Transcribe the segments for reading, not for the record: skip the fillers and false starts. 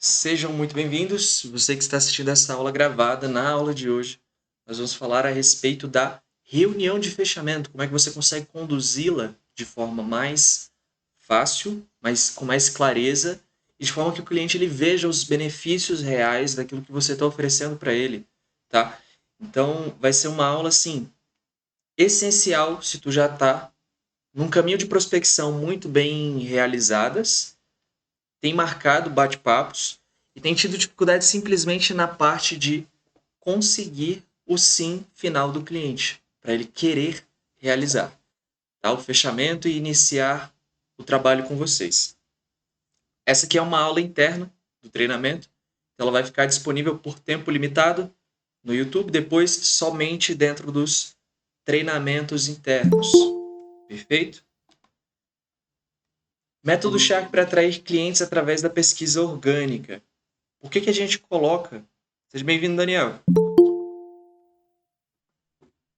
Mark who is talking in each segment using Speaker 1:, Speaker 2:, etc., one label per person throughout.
Speaker 1: Sejam muito bem-vindos. Você que está assistindo essa aula gravada, na aula de hoje, nós vamos falar a respeito da reunião de fechamento, como é que você consegue conduzi-la de forma mais fácil, mas com mais clareza, e de forma que o cliente ele veja os benefícios reais daquilo que você está oferecendo para ele, tá? Então, vai ser uma aula, assim, essencial se tu já está num caminho de prospecção muito bem realizadas, tem marcado bate-papos e tem tido dificuldade simplesmente na parte de conseguir o sim final do cliente, para ele querer realizar, tá? O fechamento e iniciar o trabalho com vocês. Essa aqui é uma aula interna do treinamento, então ela vai ficar disponível por tempo limitado no YouTube, depois somente dentro dos treinamentos internos. Perfeito? Método Shark para atrair clientes através da pesquisa orgânica. Por que a gente coloca? Seja bem-vindo, Daniel.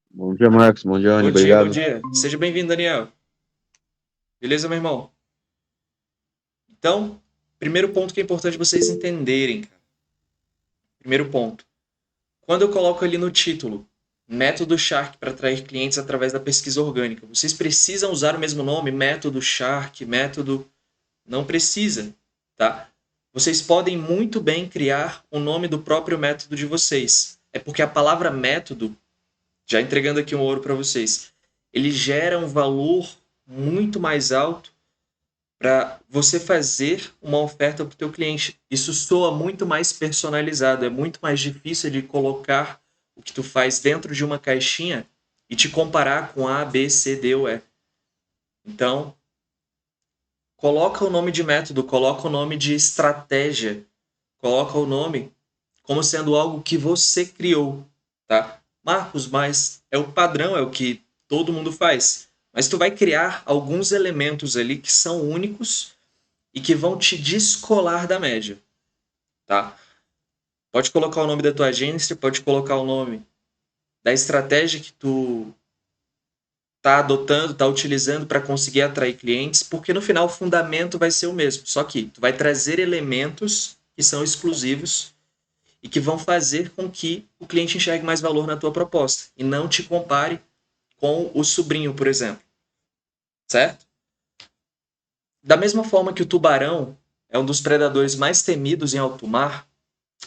Speaker 2: Bom dia, Marcos. Bom dia, Anny.
Speaker 1: Bom dia, bom
Speaker 2: Obrigado.
Speaker 1: dia. Seja bem-vindo, Daniel. Beleza, meu irmão? Então, primeiro ponto que é importante vocês entenderem, cara. Primeiro ponto. Quando eu coloco ali no título, método Shark para atrair clientes através da pesquisa orgânica, vocês precisam usar o mesmo nome? Método Shark, método... Não precisa, tá? Vocês podem muito bem criar o nome do próprio método de vocês. É porque a palavra método, já entregando aqui um ouro para vocês, ele gera um valor muito mais alto para você fazer uma oferta para o teu cliente. Isso soa muito mais personalizado, é muito mais difícil de colocar o que tu faz dentro de uma caixinha e te comparar com A, B, C, D ou E. Então, coloca o nome de método, coloca o nome de estratégia, coloca o nome como sendo algo que você criou, tá? Marcos, mas é o padrão, é o que todo mundo faz. Mas tu vai criar alguns elementos ali que são únicos e que vão te descolar da média, tá? Pode colocar o nome da tua agência, pode colocar o nome da estratégia que tu tá adotando, tá utilizando para conseguir atrair clientes, porque no final o fundamento vai ser o mesmo, só que tu vai trazer elementos que são exclusivos e que vão fazer com que o cliente enxergue mais valor na tua proposta e não te compare com o sobrinho, por exemplo, certo? Da mesma forma que o tubarão é um dos predadores mais temidos em alto mar,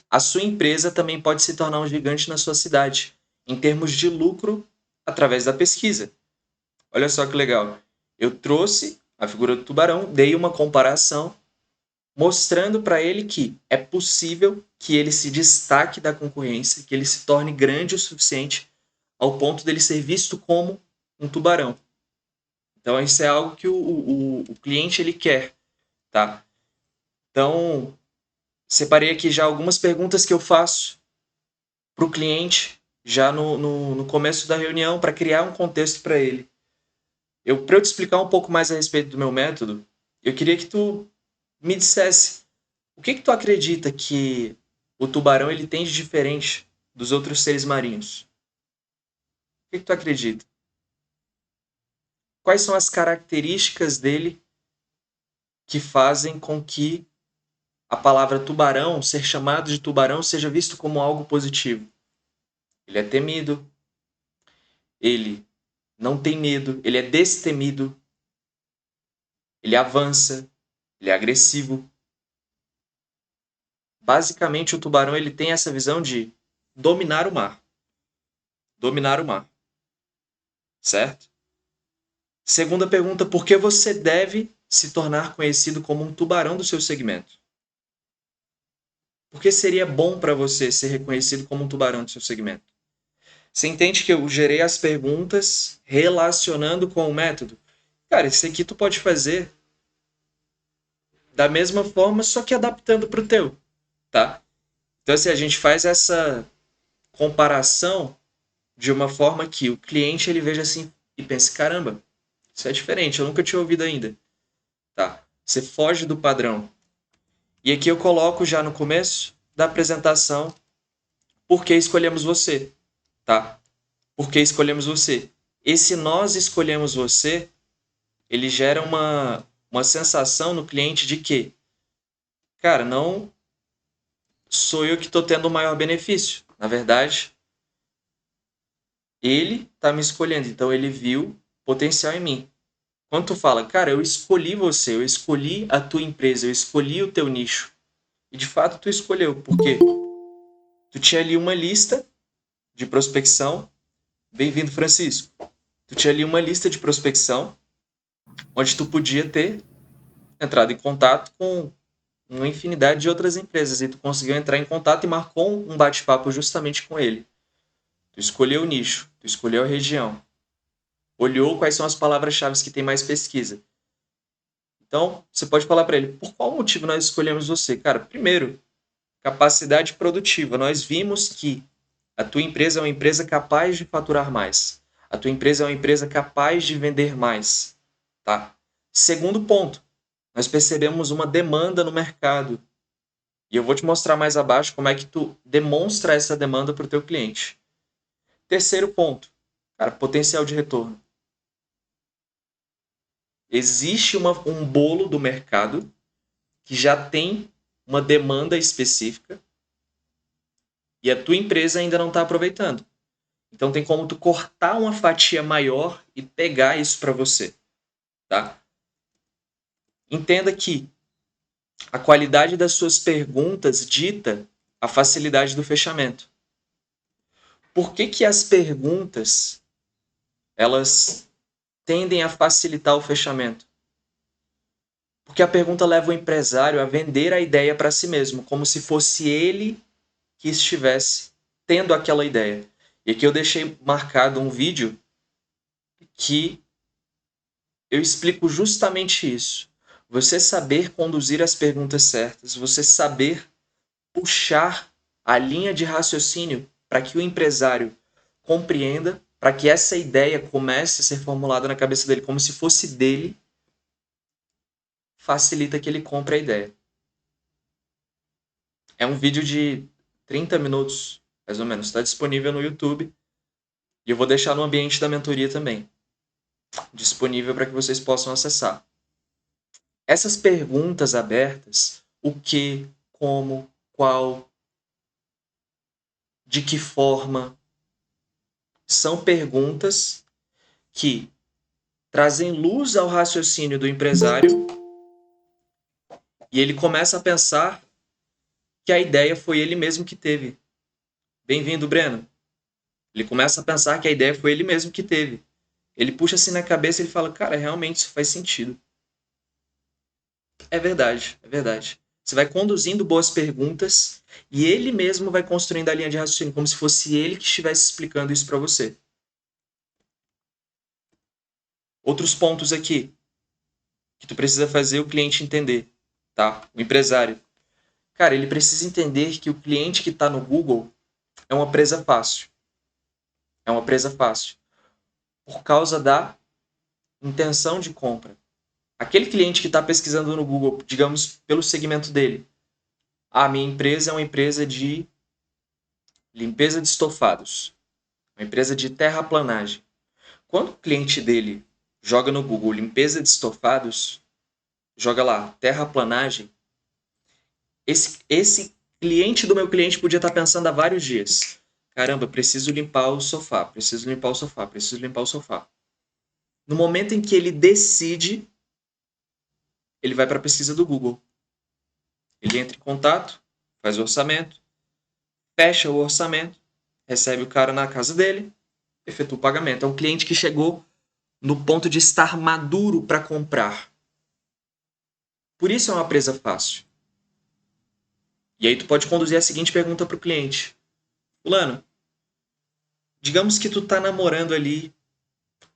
Speaker 1: a sua empresa também pode se tornar um gigante na sua cidade, em termos de lucro através da pesquisa. Olha só que legal. Eu trouxe a figura do tubarão, dei uma comparação, mostrando para ele que é possível que ele se destaque da concorrência, que ele se torne grande o suficiente ao ponto dele ser visto como um tubarão. Então, isso é algo que o cliente ele quer, tá? Então, separei aqui já algumas perguntas que eu faço para o cliente já no começo da reunião para criar um contexto para ele. Para eu te explicar um pouco mais a respeito do meu método, eu queria que tu me dissesse o que tu acredita que o tubarão ele tem de diferente dos outros seres marinhos? O que tu acredita? Quais são as características dele que fazem com que a palavra tubarão, ser chamado de tubarão, seja visto como algo positivo? Ele é temido, ele não tem medo, ele é destemido, ele avança, ele é agressivo. Basicamente, o tubarão ele tem essa visão de dominar o mar. Dominar o mar. Certo? Segunda pergunta, por que você deve se tornar conhecido como um tubarão do seu segmento? Por que seria bom para você ser reconhecido como um tubarão do seu segmento? Você entende que eu gerei as perguntas relacionando com o método? Cara, isso aqui tu pode fazer da mesma forma, só que adaptando para o teu, tá? Então, assim, a gente faz essa comparação de uma forma que o cliente ele veja assim e pense, caramba, isso é diferente, eu nunca tinha ouvido ainda, tá? Você foge do padrão. E aqui eu coloco já no começo da apresentação por que escolhemos você, tá? Por que escolhemos você? Esse nós escolhemos você, ele gera uma sensação no cliente de que, cara, não sou eu que estou tendo o maior benefício. Na verdade, ele está me escolhendo, então ele viu potencial em mim. Quando tu fala, cara, eu escolhi você, eu escolhi a tua empresa, eu escolhi o teu nicho. E de fato tu escolheu, porque tu tinha ali uma lista de prospecção. Bem-vindo, Francisco. Tu tinha ali uma lista de prospecção onde tu podia ter entrado em contato com uma infinidade de outras empresas e tu conseguiu entrar em contato e marcou um bate-papo justamente com ele. Tu escolheu o nicho, tu escolheu a região, olhou quais são as palavras-chave que tem mais pesquisa. Então, você pode falar para ele, por qual motivo nós escolhemos você? Cara, primeiro, capacidade produtiva. Nós vimos que a tua empresa é uma empresa capaz de faturar mais. A tua empresa é uma empresa capaz de vender mais, tá? Segundo ponto, nós percebemos uma demanda no mercado. E eu vou te mostrar mais abaixo como é que tu demonstra essa demanda para o teu cliente. Terceiro ponto, cara, potencial de retorno. Existe um bolo do mercado que já tem uma demanda específica e a tua empresa ainda não está aproveitando. Então tem como tu cortar uma fatia maior e pegar isso para você, tá? Entenda que a qualidade das suas perguntas dita a facilidade do fechamento. Por que que as perguntas elas tendem a facilitar o fechamento? Porque a pergunta leva o empresário a vender a ideia para si mesmo, como se fosse ele que estivesse tendo aquela ideia. E aqui eu deixei marcado um vídeo que eu explico justamente isso. Você saber conduzir as perguntas certas, você saber puxar a linha de raciocínio para que o empresário compreenda, para que essa ideia comece a ser formulada na cabeça dele como se fosse dele, facilita que ele compre a ideia. É um vídeo de 30 minutos, mais ou menos. Está disponível no YouTube. E eu vou deixar no ambiente da mentoria também. Disponível para que vocês possam acessar. Essas perguntas abertas, o que, como, qual, de que forma, são perguntas que trazem luz ao raciocínio do empresário e ele começa a pensar que a ideia foi ele mesmo que teve. Bem-vindo, Breno. Ele começa a pensar que a ideia foi ele mesmo que teve. Ele puxa assim na cabeça e ele fala, cara, realmente isso faz sentido. É verdade, é verdade. Você vai conduzindo boas perguntas e ele mesmo vai construindo a linha de raciocínio, como se fosse ele que estivesse explicando isso para você. Outros pontos aqui que tu precisa fazer o cliente entender, tá? O empresário. Cara, ele precisa entender que o cliente que está no Google é uma presa fácil. É uma presa fácil. Por causa da intenção de compra. Aquele cliente que está pesquisando no Google, digamos, pelo segmento dele. A minha empresa é uma empresa de limpeza de estofados. Uma empresa de terraplanagem. Quando o cliente dele joga no Google limpeza de estofados, joga lá terraplanagem, esse cliente do meu cliente podia estar pensando há vários dias. Caramba, preciso limpar o sofá, preciso limpar o sofá, preciso limpar o sofá. No momento em que ele decide, ele vai para a pesquisa do Google. Ele entra em contato, faz o orçamento, fecha o orçamento, recebe o cara na casa dele, efetua o pagamento. É um cliente que chegou no ponto de estar maduro para comprar. Por isso é uma presa fácil. E aí tu pode conduzir a seguinte pergunta para o cliente. Fulano, digamos que tu tá namorando ali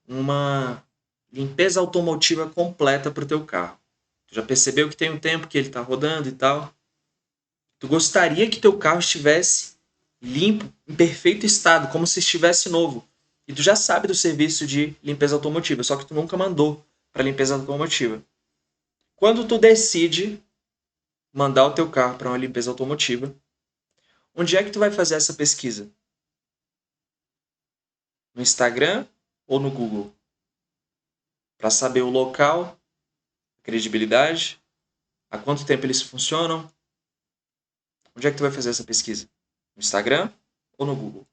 Speaker 1: uma limpeza automotiva completa para o teu carro. Tu já percebeu que tem um tempo que ele está rodando e tal. Tu gostaria que teu carro estivesse limpo, em perfeito estado, como se estivesse novo. E tu já sabe do serviço de limpeza automotiva, só que tu nunca mandou para limpeza automotiva. Quando tu decide mandar o teu carro para uma limpeza automotiva, onde é que tu vai fazer essa pesquisa? No Instagram ou no Google? Para saber o local, a credibilidade, há quanto tempo eles funcionam, Onde é que tu vai fazer essa pesquisa? No Instagram ou no Google?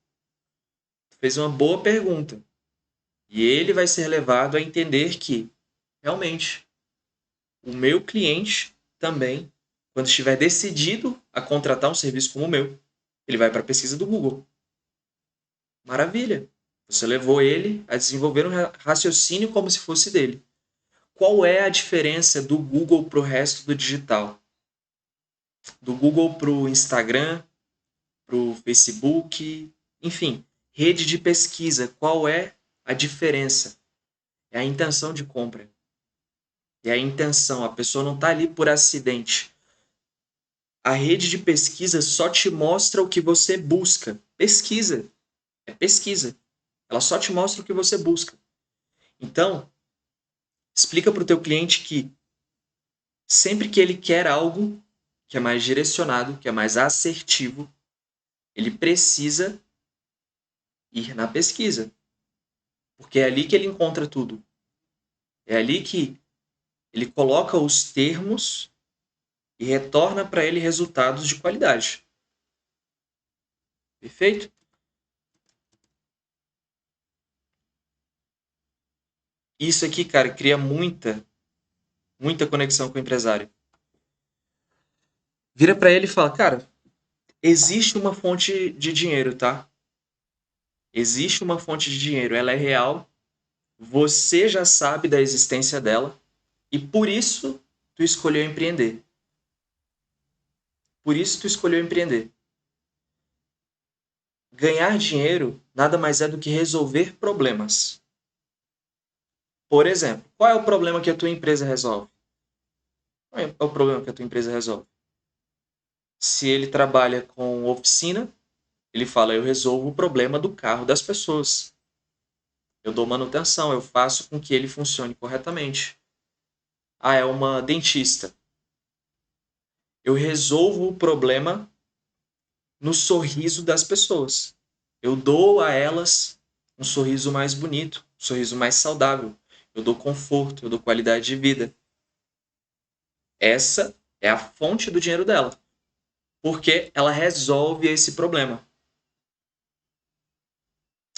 Speaker 1: Tu fez uma boa pergunta. E ele vai ser levado a entender que, realmente, o meu cliente também, quando estiver decidido a contratar um serviço como o meu, ele vai para a pesquisa do Google. Maravilha! Você levou ele a desenvolver um raciocínio como se fosse dele. Qual é a diferença do Google para o resto do digital? Do Google para o Instagram, para o Facebook, enfim, rede de pesquisa. Qual é a diferença? É a intenção de compra. É a intenção. A pessoa não está ali por acidente. A rede de pesquisa só te mostra o que você busca. Pesquisa. É pesquisa. Ela só te mostra o que você busca. Então, explica para o teu cliente que sempre que ele quer algo que é mais direcionado, que é mais assertivo, ele precisa ir na pesquisa. Porque é ali que ele encontra tudo. É ali que ele coloca os termos e retorna para ele resultados de qualidade. Perfeito? Isso aqui, cara, cria muita conexão com o empresário. Vira para ele e fala, cara, existe uma fonte de dinheiro, tá? Existe uma fonte de dinheiro, ela é real, você já sabe da existência dela e por isso tu escolheu empreender. Por isso tu escolheu empreender. Ganhar dinheiro nada mais é do que resolver problemas. Por exemplo, qual é o problema que a tua empresa resolve? Qual é o problema que a tua empresa resolve? Se ele trabalha com oficina, ele fala, eu resolvo o problema do carro das pessoas. Eu dou manutenção, eu faço com que ele funcione corretamente. Ah, é uma dentista. Eu resolvo o problema no sorriso das pessoas. Eu dou a elas um sorriso mais bonito, um sorriso mais saudável. Eu dou conforto, eu dou qualidade de vida. Essa é a fonte do dinheiro dela, porque ela resolve esse problema.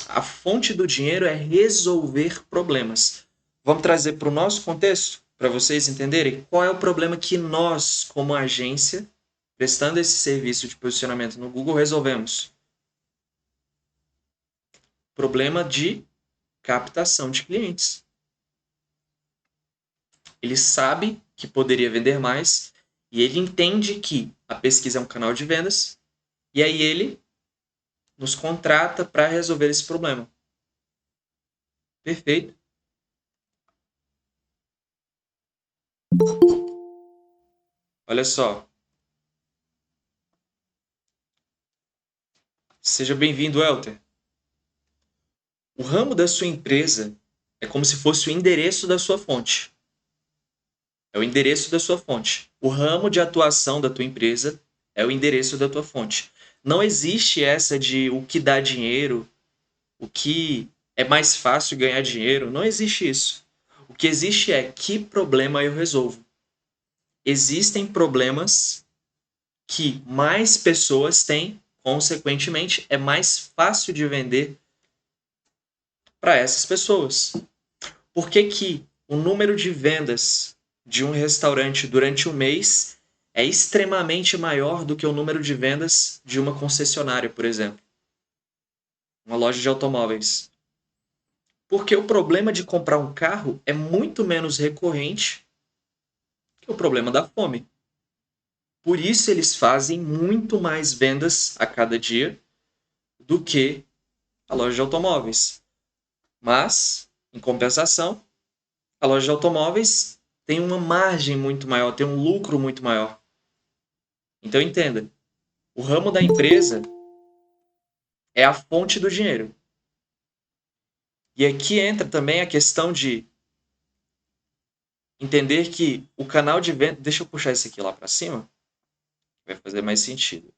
Speaker 1: A fonte do dinheiro é resolver problemas. Vamos trazer para o nosso contexto, para vocês entenderem qual é o problema que nós, como agência, prestando esse serviço de posicionamento no Google, resolvemos. Problema de captação de clientes. Ele sabe que poderia vender mais e ele entende que a pesquisa é um canal de vendas e aí ele nos contrata para resolver esse problema. Perfeito. Olha só. Seja bem-vindo, Elter. O ramo da sua empresa é como se fosse o endereço da sua fonte. É o endereço da sua fonte. O ramo de atuação da tua empresa é o endereço da tua fonte. Não existe essa de o que dá dinheiro, o que é mais fácil ganhar dinheiro. Não existe isso. O que existe é que problema eu resolvo. Existem problemas que mais pessoas têm, consequentemente, é mais fácil de vender para essas pessoas. Por que que o número de vendas de um restaurante durante um mês é extremamente maior do que o número de vendas de uma concessionária, por exemplo? Uma loja de automóveis. Porque o problema de comprar um carro é muito menos recorrente que o problema da fome. Por isso eles fazem muito mais vendas a cada dia do que a loja de automóveis. Mas, em compensação, a loja de automóveis tem uma margem muito maior, tem um lucro muito maior. Então entenda, o ramo da empresa é a fonte do dinheiro. E aqui entra também a questão de entender que o canal de venda... Deixa eu puxar esse aqui lá para cima, vai fazer mais sentido.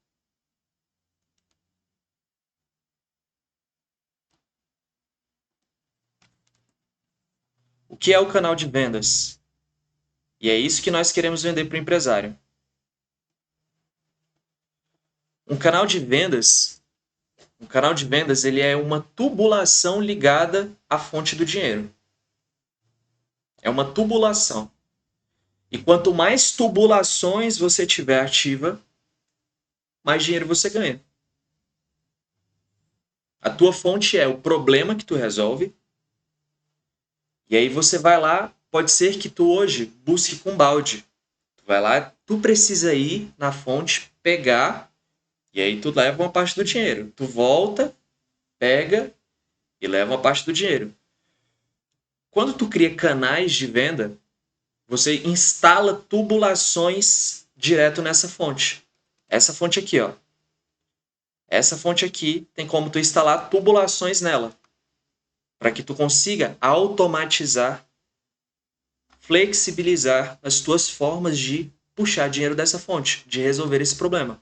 Speaker 1: O que é o canal de vendas? E é isso que nós queremos vender para o empresário. Um canal de vendas, ele é uma tubulação ligada à fonte do dinheiro. É uma tubulação. E quanto mais tubulações você tiver ativa, mais dinheiro você ganha. A tua fonte é o problema que tu resolve. E aí você vai lá, pode ser que tu hoje busque com balde. Tu vai lá, tu precisa ir na fonte, pegar, e aí tu leva uma parte do dinheiro. Tu volta, pega e leva uma parte do dinheiro. Quando tu cria canais de venda, você instala tubulações direto nessa fonte. Essa fonte aqui, ó. Essa fonte aqui tem como tu instalar tubulações nela, para que tu consiga automatizar, flexibilizar as tuas formas de puxar dinheiro dessa fonte, de resolver esse problema.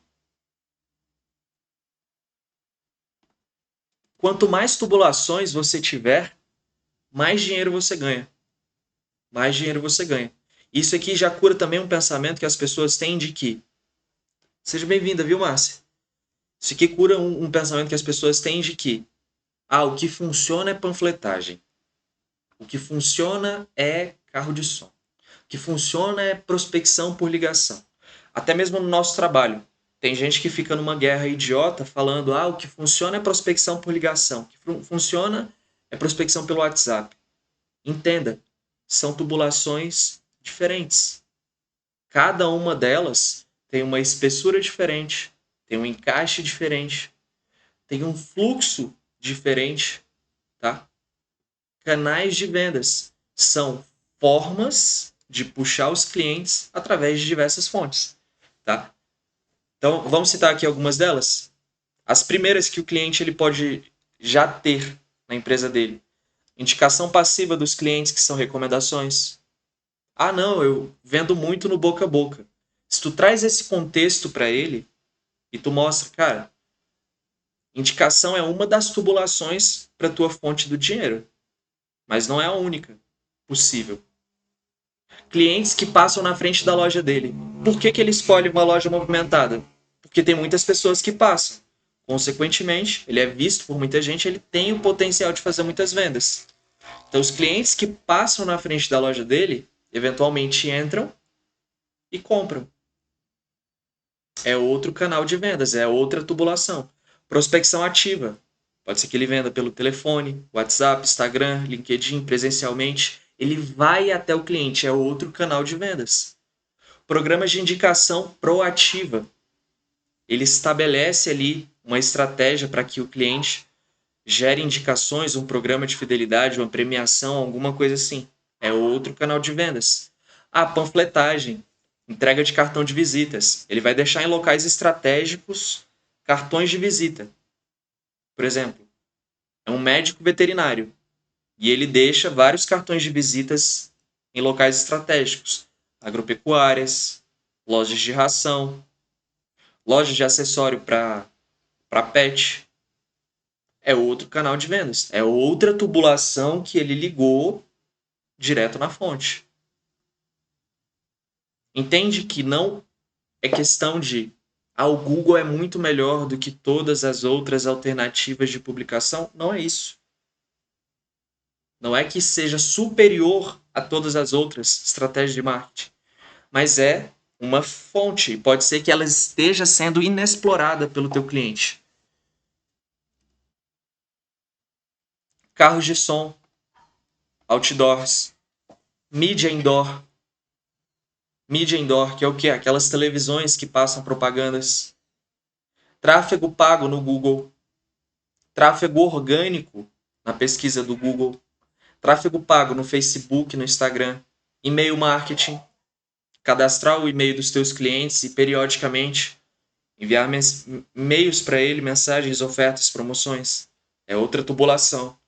Speaker 1: Quanto mais tubulações você tiver, mais dinheiro você ganha. Mais dinheiro você ganha. Isso aqui já cura também um pensamento que as pessoas têm de que... Seja bem-vinda, viu, Márcia? Isso aqui cura um pensamento que as pessoas têm de que o que funciona é panfletagem. O que funciona é carro de som. O que funciona é prospecção por ligação. Até mesmo no nosso trabalho. Tem gente que fica numa guerra idiota falando o que funciona é prospecção por ligação. O que funciona é prospecção pelo WhatsApp. Entenda, são tubulações diferentes. Cada uma delas tem uma espessura diferente, tem um encaixe diferente, tem um fluxo diferente, tá? Canais de vendas são formas de puxar os clientes através de diversas fontes, tá? Então, vamos citar aqui algumas delas. As primeiras que o cliente ele pode já ter na empresa dele. Indicação passiva dos clientes, que são recomendações. Não, eu vendo muito no boca a boca. Se tu traz esse contexto para ele e tu mostra, cara, indicação é uma das tubulações para tua fonte do dinheiro, mas não é a única possível. Clientes que passam na frente da loja dele. Por que ele escolhe uma loja movimentada? Porque tem muitas pessoas que passam. Consequentemente, ele é visto por muita gente, ele tem o potencial de fazer muitas vendas. Então, os clientes que passam na frente da loja dele, eventualmente entram e compram. É outro canal de vendas, é outra tubulação. Prospecção ativa. Pode ser que ele venda pelo telefone, WhatsApp, Instagram, LinkedIn, presencialmente. Ele vai até o cliente, é outro canal de vendas. Programas de indicação proativa. Ele estabelece ali uma estratégia para que o cliente gere indicações, um programa de fidelidade, uma premiação, alguma coisa assim. É outro canal de vendas. Panfletagem. Entrega de cartão de visitas. Ele vai deixar em locais estratégicos cartões de visita. Por exemplo, é um médico veterinário e ele deixa vários cartões de visitas em locais estratégicos. Agropecuárias, lojas de ração, lojas de acessório para pet. É outro canal de vendas. É outra tubulação que ele ligou direto na fonte. Entende que não é questão de o Google é muito melhor do que todas as outras alternativas de publicação? Não é isso. Não é que seja superior a todas as outras estratégias de marketing, mas é uma fonte. Pode ser que ela esteja sendo inexplorada pelo teu cliente. Carros de som, outdoors, mídia indoor. Mídia indoor, que é o quê? Aquelas televisões que passam propagandas. Tráfego pago no Google. Tráfego orgânico na pesquisa do Google. Tráfego pago no Facebook, no Instagram. E-mail marketing. Cadastrar o e-mail dos teus clientes e periodicamente enviar e-mails para ele, mensagens, ofertas, promoções. É outra tubulação.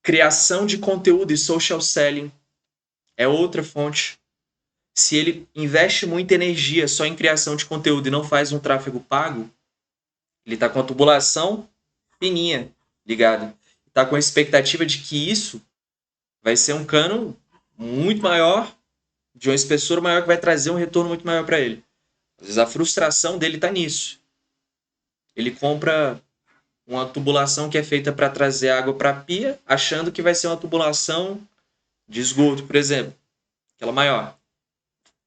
Speaker 1: Criação de conteúdo e social selling é outra fonte. Se ele investe muita energia só em criação de conteúdo e não faz um tráfego pago, ele está com a tubulação fininha ligada. Está com a expectativa de que isso vai ser um cano muito maior, de uma espessura maior, que vai trazer um retorno muito maior para ele. Às vezes a frustração dele está nisso. Ele compra uma tubulação que é feita para trazer água para a pia, achando que vai ser uma tubulação de esgoto, por exemplo, aquela maior.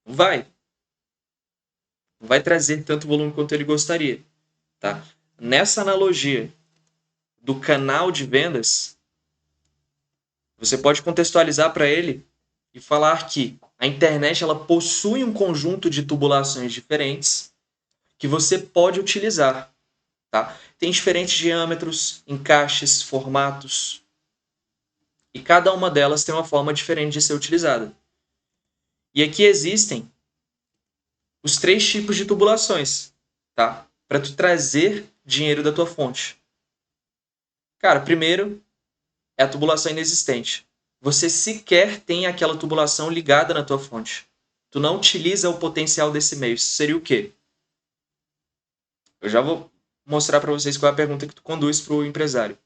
Speaker 1: Não vai. Não vai trazer tanto volume quanto ele gostaria. Tá? Nessa analogia do canal de vendas, você pode contextualizar para ele e falar que a internet ela possui um conjunto de tubulações diferentes que você pode utilizar. Tá? Tem diferentes diâmetros, encaixes, formatos, e cada uma delas tem uma forma diferente de ser utilizada. E aqui existem os 3 tipos de tubulações, tá? Para tu trazer dinheiro da tua fonte. Cara, primeiro é a tubulação inexistente. Você sequer tem aquela tubulação ligada na tua fonte. Tu não utiliza o potencial desse meio. Isso seria o quê? Eu já vou mostrar para vocês qual é a pergunta que tu conduz para o empresário.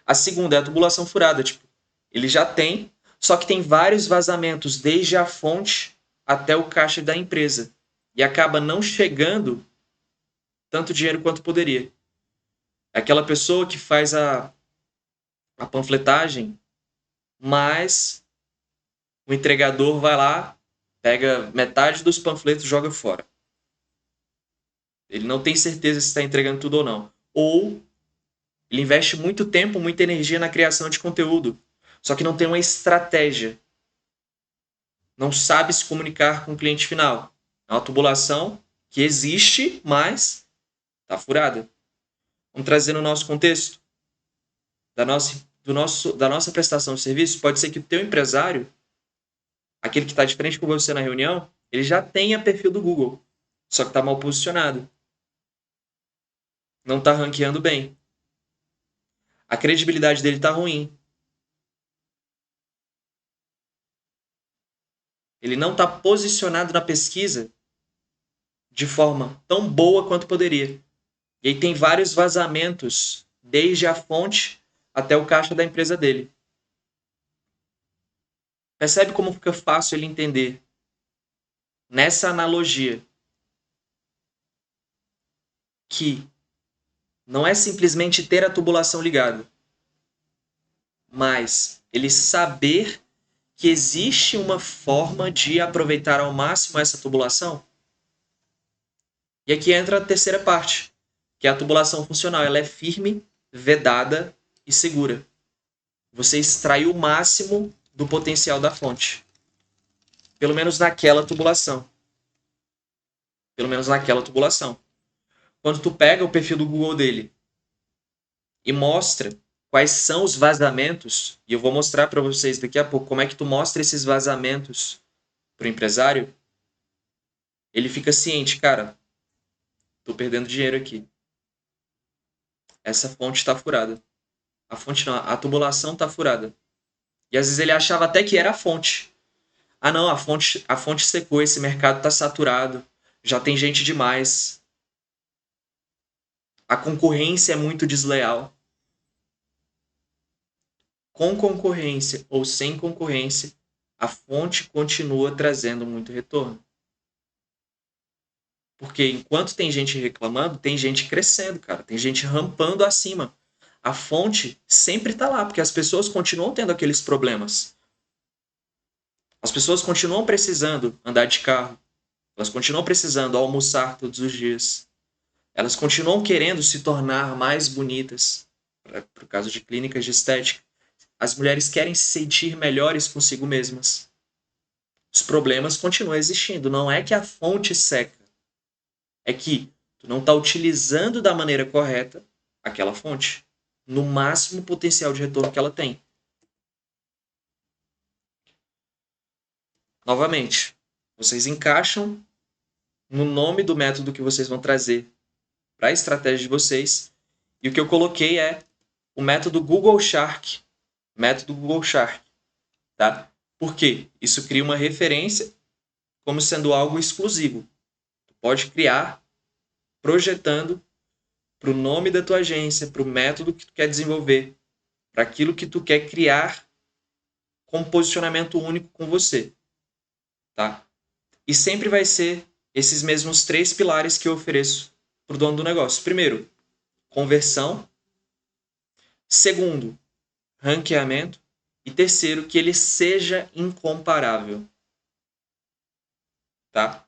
Speaker 1: A segunda é a tubulação furada. Tipo, ele já tem, só que tem vários vazamentos desde a fonte até o caixa da empresa. E acaba não chegando tanto dinheiro quanto poderia. É aquela pessoa que faz a panfletagem, mas o entregador vai lá, pega metade dos panfletos e joga fora. Ele não tem certeza se está entregando tudo ou não. Ou ele investe muito tempo, muita energia na criação de conteúdo, só que não tem uma estratégia. Não sabe se comunicar com o cliente final. É uma tubulação que existe, mas está furada. Vamos trazer no nosso contexto da nossa prestação de serviço. Pode ser que o teu empresário, aquele que está de frente com você na reunião, ele já tenha perfil do Google, só que está mal posicionado. Não está ranqueando bem. A credibilidade dele está ruim. Ele não está posicionado na pesquisa de forma tão boa quanto poderia. E aí tem vários vazamentos, desde a fonte até o caixa da empresa dele. Percebe como fica fácil ele entender nessa analogia que não é simplesmente ter a tubulação ligada, mas ele saber que existe uma forma de aproveitar ao máximo essa tubulação? E aqui entra a terceira parte, que é a tubulação funcional. Ela é firme, vedada e segura. Você extrai o máximo do potencial da fonte. Pelo menos naquela tubulação. Pelo menos naquela tubulação. Quando tu pega o perfil do Google dele e mostra quais são os vazamentos, e eu vou mostrar para vocês daqui a pouco como é que tu mostra esses vazamentos para o empresário, ele fica ciente, cara, tô perdendo dinheiro aqui. Essa fonte está furada. A fonte não, a tubulação está furada. E às vezes ele achava até que era a fonte. Ah não, a fonte secou, esse mercado está saturado, já tem gente demais. A concorrência é muito desleal. Com concorrência ou sem concorrência, a fonte continua trazendo muito retorno. Porque enquanto tem gente reclamando, tem gente crescendo, cara. Tem gente rampando acima. A fonte sempre está lá, porque as pessoas continuam tendo aqueles problemas. As pessoas continuam precisando andar de carro. Elas continuam precisando almoçar todos os dias. Elas continuam querendo se tornar mais bonitas. Por causa de clínicas de estética. As mulheres querem se sentir melhores consigo mesmas. Os problemas continuam existindo. Não é que a fonte seca. É que tu não está utilizando da maneira correta aquela fonte. No máximo potencial de retorno que ela tem. Novamente, vocês encaixam no nome do método que vocês vão trazer para a estratégia de vocês. E o que eu coloquei é o método Google Shark. Método Google Shark. Tá? Por quê? Isso cria uma referência como sendo algo exclusivo. Tu pode criar projetando para o nome da tua agência, para o método que tu quer desenvolver, para aquilo que tu quer criar com posicionamento único com você. Tá? E sempre vai ser esses mesmos 3 pilares que eu ofereço para o dono do negócio. Primeiro, conversão. Segundo, ranqueamento. E terceiro, que ele seja incomparável. Tá?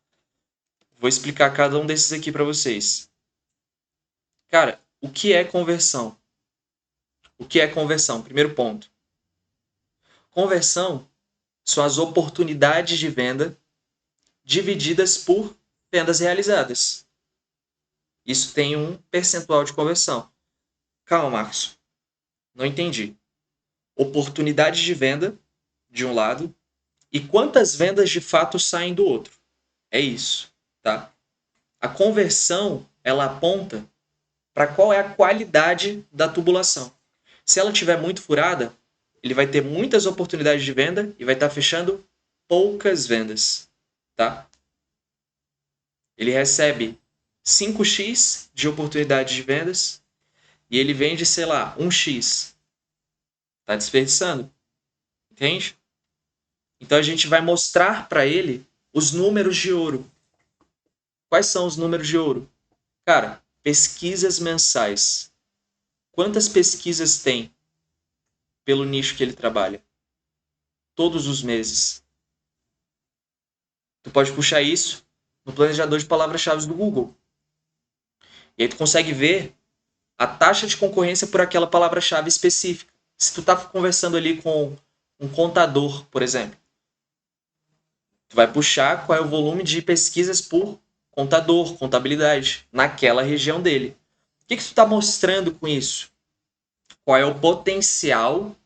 Speaker 1: Vou explicar cada um desses aqui para vocês. Cara, o que é conversão? O que é conversão? Primeiro ponto. Conversão são as oportunidades de venda divididas por vendas realizadas. Isso tem um percentual de conversão. Calma, Marcos. Não entendi. Oportunidade de venda de um lado e quantas vendas de fato saem do outro. É isso, tá? A conversão, ela aponta para qual é a qualidade da tubulação. Se ela estiver muito furada, ele vai ter muitas oportunidades de venda e vai estar fechando poucas vendas, tá? Ele recebe 5x de oportunidade de vendas e ele vende, sei lá, 1x. Tá desperdiçando. Entende? Então a gente vai mostrar para ele os números de ouro. Quais são os números de ouro? Cara, pesquisas mensais. Quantas pesquisas tem pelo nicho que ele trabalha? Todos os meses. Tu pode puxar isso no planejador de palavras-chave do Google. E aí tu consegue ver a taxa de concorrência por aquela palavra-chave específica. Se tu tá conversando ali com um contador, por exemplo, tu vai puxar qual é o volume de pesquisas por contador, contabilidade, naquela região dele. O que tu está mostrando com isso? Qual é o potencial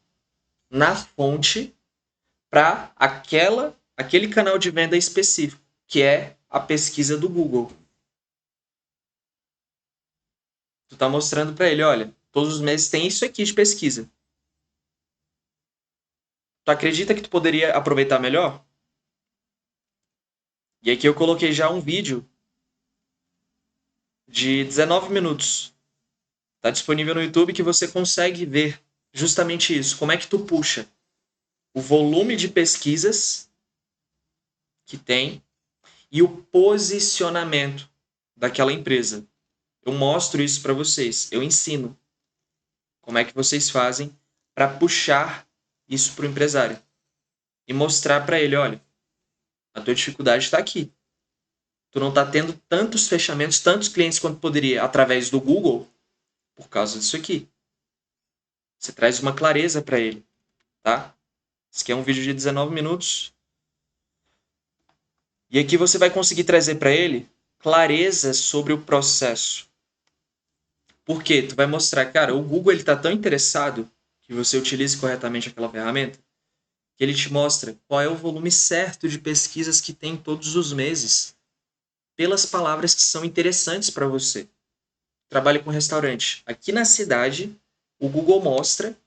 Speaker 1: na fonte para aquele canal de venda específico, que é a pesquisa do Google. Tu está mostrando para ele, olha, todos os meses tem isso aqui de pesquisa. Tu acredita que tu poderia aproveitar melhor? E aqui eu coloquei já um vídeo de 19 minutos. Está disponível no YouTube que você consegue ver justamente isso. Como é que tu puxa o volume de pesquisas que tem e o posicionamento daquela empresa. Eu mostro isso para vocês, eu ensino como é que vocês fazem para puxar isso para o empresário e mostrar para ele, olha, a tua dificuldade está aqui. Tu não está tendo tantos fechamentos, tantos clientes quanto poderia através do Google por causa disso aqui. Você traz uma clareza para ele, tá? Esse aqui é um vídeo de 19 minutos. E aqui você vai conseguir trazer para ele clareza sobre o processo. Por quê? Tu vai mostrar, cara, o Google ele tá tão interessado que você utilize corretamente aquela ferramenta que ele te mostra qual é o volume certo de pesquisas que tem todos os meses pelas palavras que são interessantes para você. Trabalhe com restaurante. Aqui na cidade, o Google mostra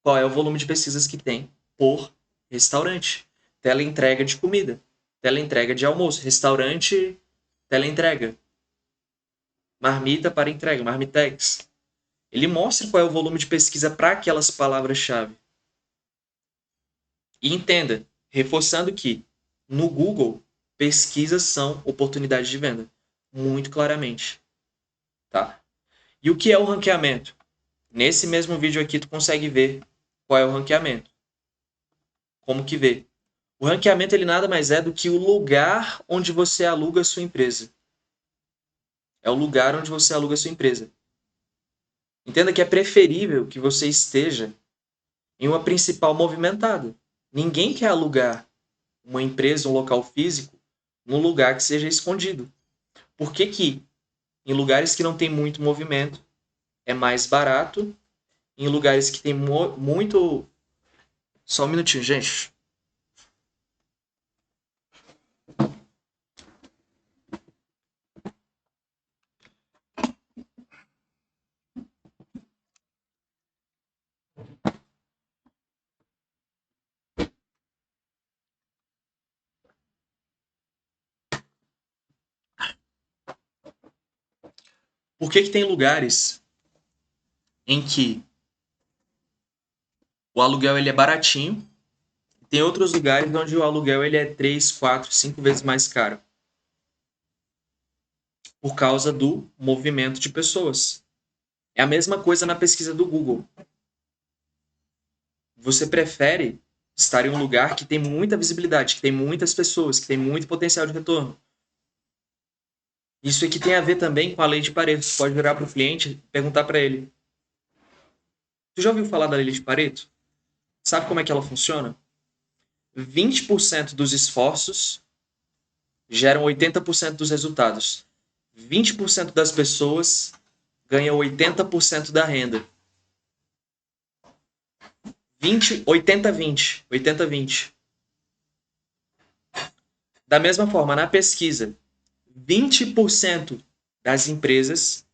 Speaker 1: qual é o volume de pesquisas que tem por restaurante. Teleentrega de comida, teleentrega de almoço, restaurante, teleentrega. Marmita para entrega, Marmitex. Ele mostra qual é o volume de pesquisa para aquelas palavras-chave. E entenda, reforçando que no Google, pesquisas são oportunidades de venda. Muito claramente. Tá? E o que é o ranqueamento? Nesse mesmo vídeo aqui, tu consegue ver qual é o ranqueamento. Como que vê? O ranqueamento ele nada mais é do que o lugar onde você aluga a sua empresa. É o lugar onde você aluga a sua empresa. Entenda que é preferível que você esteja em uma principal movimentada. Ninguém quer alugar uma empresa, um local físico, num lugar que seja escondido. Por que que em lugares que não tem muito movimento é mais barato, em lugares que tem muito... Só um minutinho, gente. Por que que tem lugares em que o aluguel ele é baratinho, tem outros lugares onde o aluguel ele é 3, 4, 5 vezes mais caro? por causa do movimento de pessoas. É a mesma coisa na pesquisa do Google. Você prefere estar em um lugar que tem muita visibilidade, que tem muitas pessoas, que tem muito potencial de retorno. Isso aqui tem a ver também com a lei de Pareto. Você pode virar para o cliente e perguntar para ele: tu já ouviu falar da lei de Pareto? Sabe como é que ela funciona? 20% dos esforços geram 80% dos resultados. 20% das pessoas ganham 80% da renda. 80-20. 80-20. Da mesma forma, na pesquisa, 20% das empresas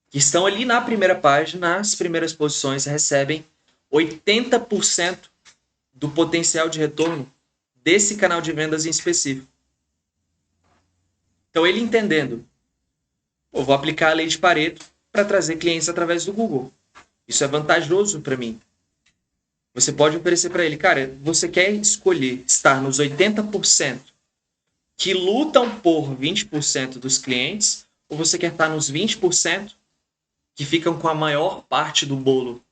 Speaker 1: que estão ali na primeira página, nas primeiras posições, recebem 80% do potencial de retorno desse canal de vendas em específico. Então, ele entendendo, eu vou aplicar a lei de Pareto para trazer clientes através do Google. Isso é vantajoso para mim. Você pode oferecer para ele, cara, você quer escolher estar nos 80% que lutam por 20% dos clientes, ou você quer estar nos 20% que ficam com a maior parte do bolo,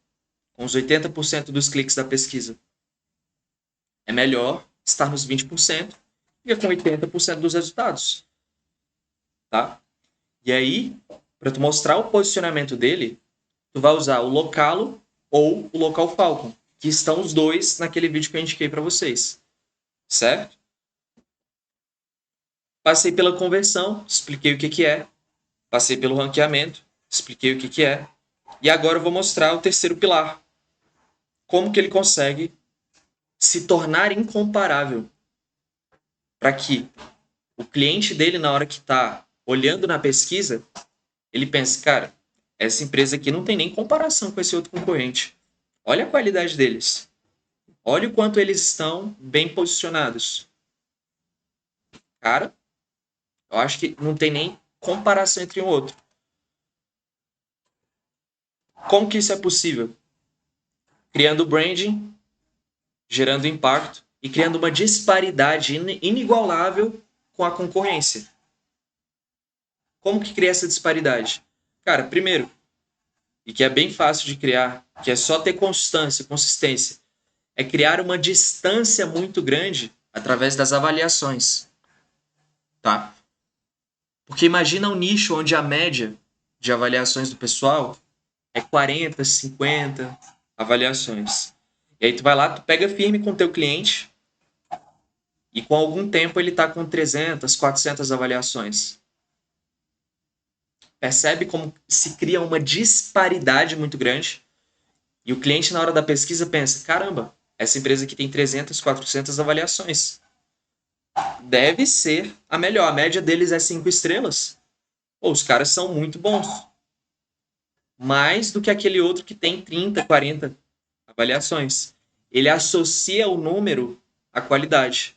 Speaker 1: com os 80% dos cliques da pesquisa? É melhor estar nos 20% e com 80% dos resultados. Tá? E aí, para tu mostrar o posicionamento dele, tu vai usar o Localo ou o Local Falcon, que estão os dois naquele vídeo que eu indiquei para vocês. Certo? Passei pela conversão, expliquei o que é. Passei pelo ranqueamento, expliquei o que é. E agora eu vou mostrar o terceiro pilar. Como que ele consegue se tornar incomparável para que o cliente dele, na hora que está olhando na pesquisa, ele pense, cara, essa empresa aqui não tem nem comparação com esse outro concorrente. Olha a qualidade deles. Olha o quanto eles estão bem posicionados. Cara, eu acho que não tem nem comparação entre um outro. Como que isso é possível? Criando branding, gerando impacto e criando uma disparidade inigualável com a concorrência. Como que cria essa disparidade? Cara, primeiro, e que é bem fácil de criar, que é só ter constância, consistência, é criar uma distância muito grande através das avaliações. Tá? Porque imagina um nicho onde a média de avaliações do pessoal é 40, 50 avaliações. E aí tu vai lá, tu pega firme com o teu cliente e com algum tempo ele está com 300, 400 avaliações. Percebe como se cria uma disparidade muito grande? E o cliente, na hora da pesquisa, pensa, caramba, essa empresa aqui tem 300, 400 avaliações. Deve ser a melhor. A média deles é 5 estrelas. Pô, os caras são muito bons. Mais do que aquele outro que tem 30, 40 avaliações. Ele associa o número à qualidade.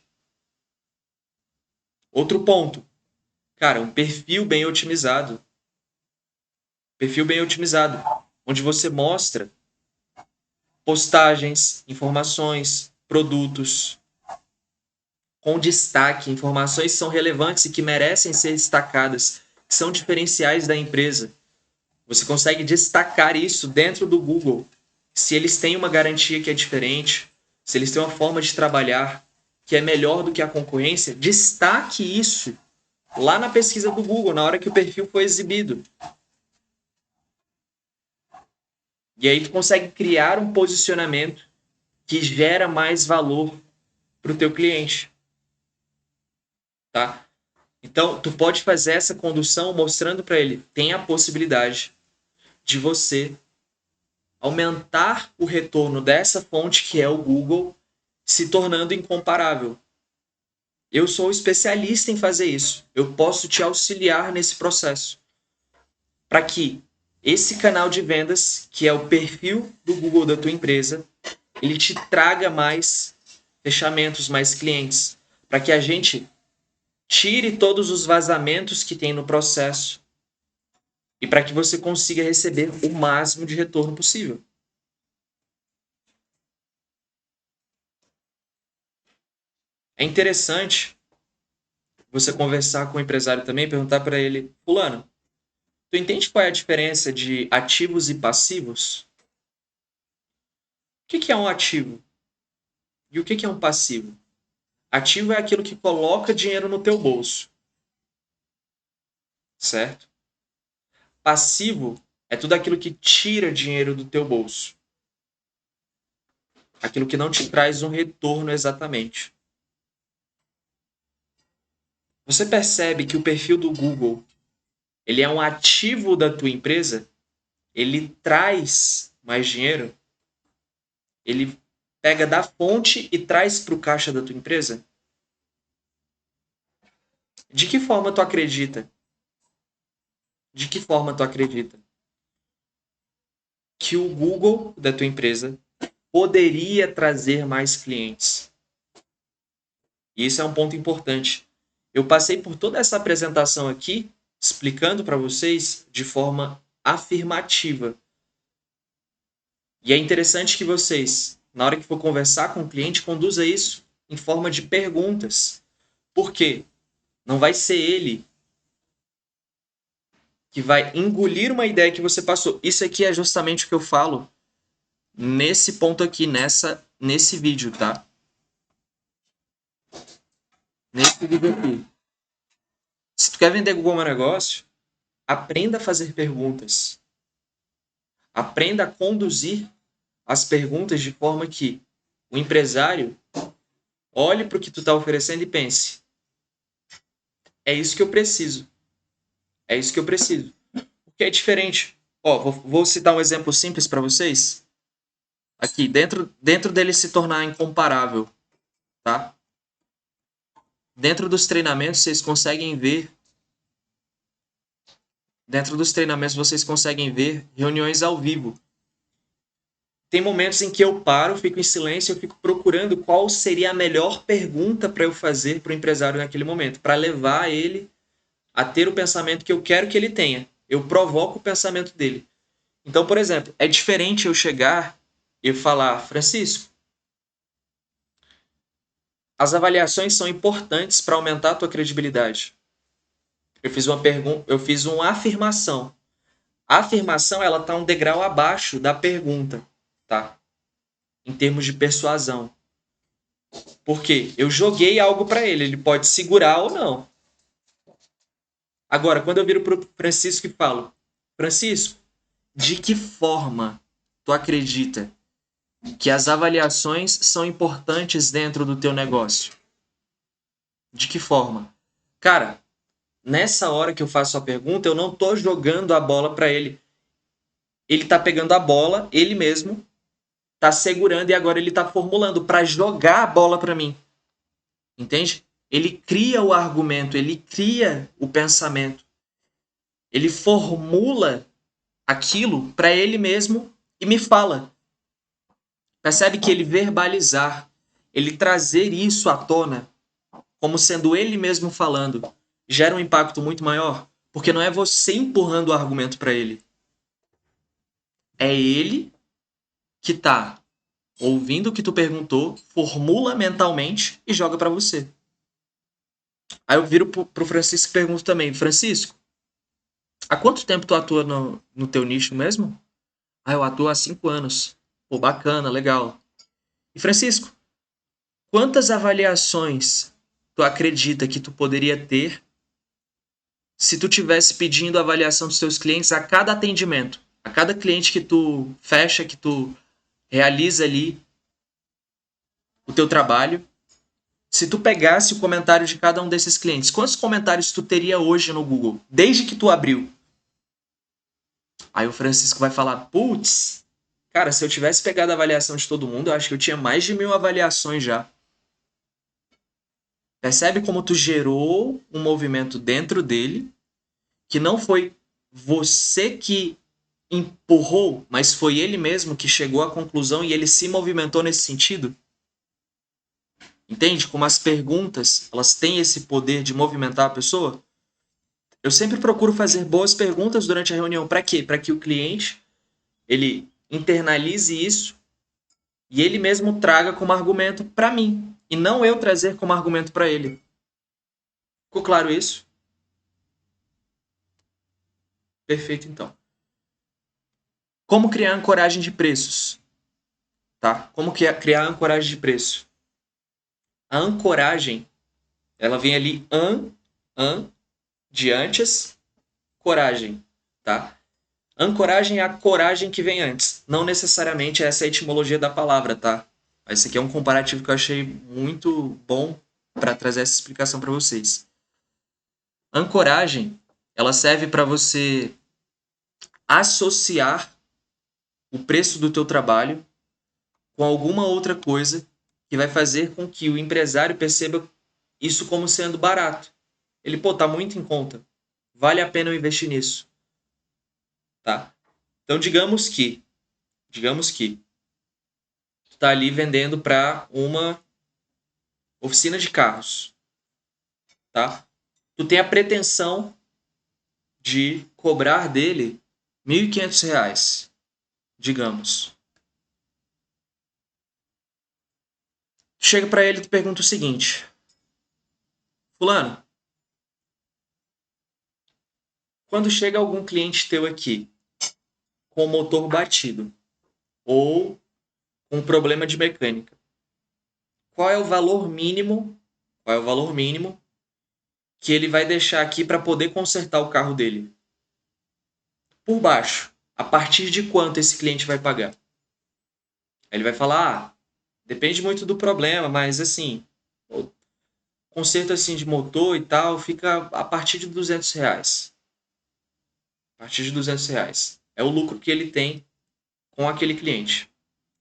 Speaker 1: Outro ponto. Cara, um perfil bem otimizado. Perfil bem otimizado. Onde você mostra postagens, informações, produtos com destaque, informações que são relevantes e que merecem ser destacadas, que são diferenciais da empresa. Você consegue destacar isso dentro do Google. Se eles têm uma garantia que é diferente, se eles têm uma forma de trabalhar que é melhor do que a concorrência, destaque isso lá na pesquisa do Google, na hora que o perfil foi exibido. E aí tu consegue criar um posicionamento que gera mais valor para o teu cliente. Tá? Então, tu pode fazer essa condução mostrando para ele, tem a possibilidade de você aumentar o retorno dessa fonte que é o Google, se tornando incomparável. Eu sou especialista em fazer isso. Eu posso te auxiliar nesse processo. Para que esse canal de vendas, que é o perfil do Google da tua empresa, ele te traga mais fechamentos, mais clientes. Para que a gente tire todos os vazamentos que tem no processo e para que você consiga receber o máximo de retorno possível. É interessante você conversar com o empresário também, perguntar para ele, fulano, Tu entende qual é a diferença de ativos e passivos? O que é um ativo? E o que é um passivo? Ativo é aquilo que coloca dinheiro no teu bolso, certo? Passivo é tudo aquilo que tira dinheiro do teu bolso. Aquilo que não te traz um retorno exatamente. Você percebe que o perfil do Google, ele é um ativo da tua empresa? Ele traz mais dinheiro? Ele pega da fonte e traz para o caixa da tua empresa? De que forma tu acredita? De que forma tu acredita que o Google da tua empresa poderia trazer mais clientes? E isso é um ponto importante. Eu passei por toda essa apresentação aqui explicando para vocês de forma afirmativa. E é interessante que vocês, na hora que for conversar com o cliente, conduza isso em forma de perguntas. Por quê? Não vai ser ele que vai engolir uma ideia que você passou. Isso aqui é justamente o que eu falo nesse ponto aqui, nesse vídeo, tá? Nesse vídeo aqui. Se tu quer vender Google Meu Negócio, aprenda a fazer perguntas. Aprenda a conduzir as perguntas de forma que o empresário olhe para o que tu está oferecendo e pense: é isso que eu preciso. É isso que eu preciso. Porque é diferente. Ó, vou citar um exemplo simples para vocês. Aqui, dentro dele se tornar incomparável, tá? Dentro dos treinamentos, vocês conseguem ver. Dentro dos treinamentos, vocês conseguem ver reuniões ao vivo. Tem momentos em que eu paro, fico em silêncio, eu fico procurando qual seria a melhor pergunta para eu fazer para o empresário naquele momento, para levar ele a ter o pensamento que eu quero que ele tenha. Eu provoco o pensamento dele. Então, por exemplo, é diferente eu chegar e falar: Francisco, as avaliações são importantes para aumentar a tua credibilidade. Eu fiz uma pergunta, eu fiz uma afirmação. A afirmação, ela tá um degrau abaixo da pergunta, tá? Em termos de persuasão. Porque eu joguei algo para ele, ele pode segurar ou não. Agora, quando eu viro pro Francisco e falo: Francisco, de que forma tu acredita que as avaliações são importantes dentro do teu negócio? De que forma? Cara, nessa hora que eu faço a pergunta, eu não tô jogando a bola para ele. Ele tá pegando a bola, ele mesmo tá segurando e agora ele tá formulando para jogar a bola para mim. Entende? Ele cria o argumento, ele cria o pensamento. Ele formula aquilo para ele mesmo e me fala. Percebe que ele verbalizar, ele trazer isso à tona, como sendo ele mesmo falando, gera um impacto muito maior, porque não é você empurrando o argumento para ele. É ele que tá ouvindo o que tu perguntou, formula mentalmente e joga para você. Aí eu viro pro Francisco e pergunto também: Francisco, há quanto tempo tu atua no teu nicho mesmo? Ah, eu atuo há 5 anos. Pô, bacana, legal. E Francisco, quantas avaliações tu acredita que tu poderia ter se tu tivesse pedindo a avaliação dos teus clientes a cada atendimento? A cada cliente que tu fecha, que tu realiza ali o teu trabalho, se tu pegasse o comentário de cada um desses clientes, quantos comentários tu teria hoje no Google, desde que tu abriu? Aí o Francisco vai falar: putz, cara, se eu tivesse pegado a avaliação de todo mundo, eu acho que eu tinha mais de 1000 avaliações já. Percebe como tu gerou um movimento dentro dele, que não foi você que empurrou, mas foi ele mesmo que chegou à conclusão e ele se movimentou nesse sentido? Entende como as perguntas, elas têm esse poder de movimentar a pessoa? Eu sempre procuro fazer boas perguntas durante a reunião. Para quê? Para que o cliente ele internalize isso e ele mesmo traga como argumento para mim, e não eu trazer como argumento para ele. Ficou claro isso? Perfeito, então. Como criar ancoragem de preços? Tá? Como criar ancoragem de preço? A ancoragem, ela vem ali de antes, coragem, tá? Ancoragem é a coragem que vem antes. Não necessariamente essa é a etimologia da palavra, tá? Esse aqui é um comparativo que eu achei muito bom para trazer essa explicação para vocês. Ancoragem, ela serve para você associar o preço do teu trabalho com alguma outra coisa que vai fazer com que o empresário perceba isso como sendo barato. Ele, pô, tá muito em conta. Vale a pena eu investir nisso. Tá? Então, digamos que tu tá ali vendendo para uma oficina de carros, tá? Tu tem a pretensão de cobrar dele R$ 1.500, digamos. Tu chega para ele e tu pergunta o seguinte: fulano, quando chega algum cliente teu aqui com o motor batido ou com um problema de mecânica, qual é o valor mínimo que ele vai deixar aqui para poder consertar o carro dele? Por baixo, a partir de quanto esse cliente vai pagar? Aí ele vai falar, depende muito do problema, mas assim, o conserto assim de motor e tal fica a partir de R$ 200. A partir de R$ 200. É o lucro que ele tem com aquele cliente.